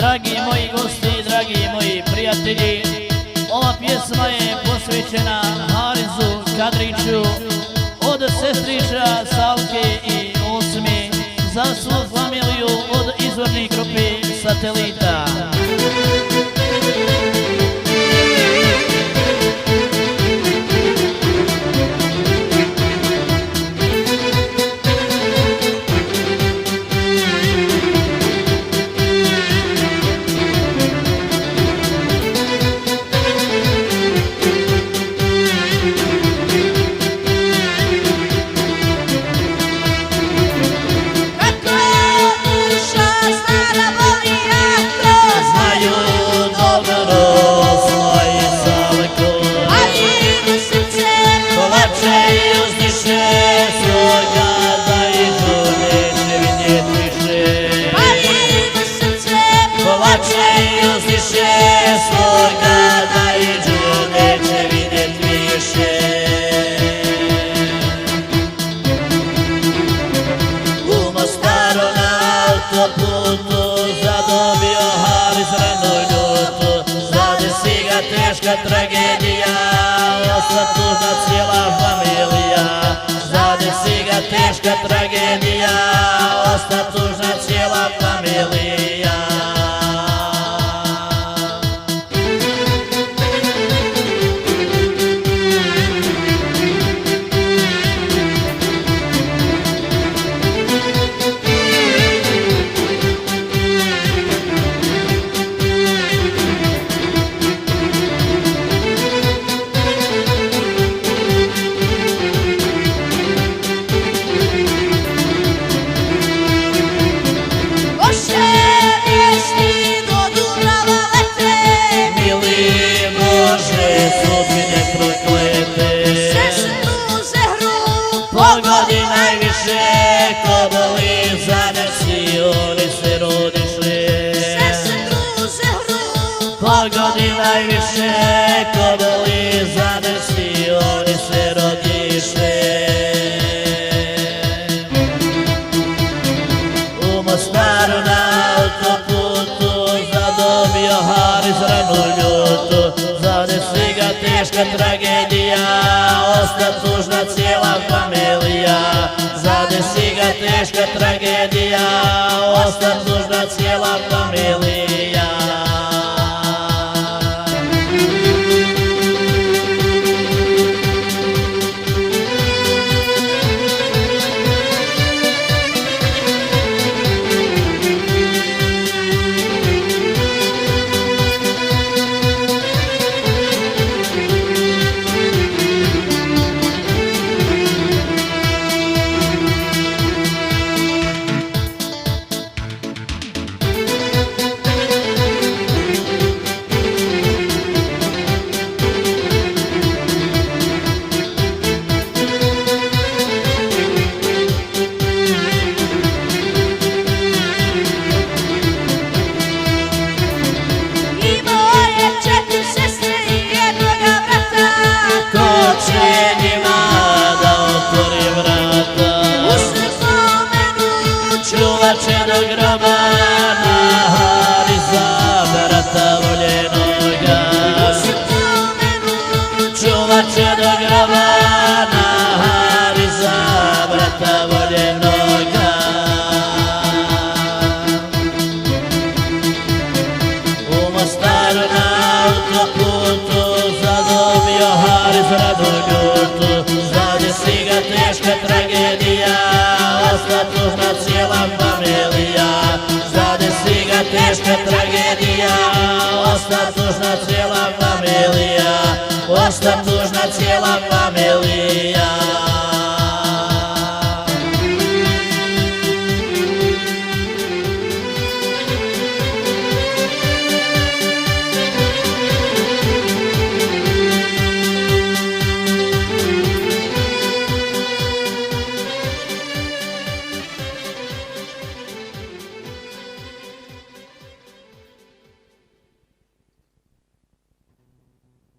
dragi moji gosti, dragi moji prijatelji, ova pjesma je posvećena Harizu Kadriću od sestriča Salke i Osmi za svu familiju od izvornih grupi Satelita. Tragedija, osta tužna cijela familija. Zadesi ga teška tragedija, osta tužna cijela familija. Pogodi najviše ko boli, zadesi oni se rodiše. Pogodi najviše ko boli, zadesi oni se rodiše. U Mostaru na autoputu zadobio Hariz ranu ljutu. Zadesi ga teška tragedija, osta tužna cijela familija. Zadesi ga teška tragedija, osta tužna cijela familija. Čuvačenog groba na Hariza, brata voljenoga. Čuvačenog groba na Hariza, brata voljenoga. U Mostaru na autoputu zadobio Hariz ranu ljutu. Zadesi ga teška tragedija, osta tužna cijela familija. Zadesi ga teška tragedija, osta tužna cijela familija. Osta tužna cijela familija.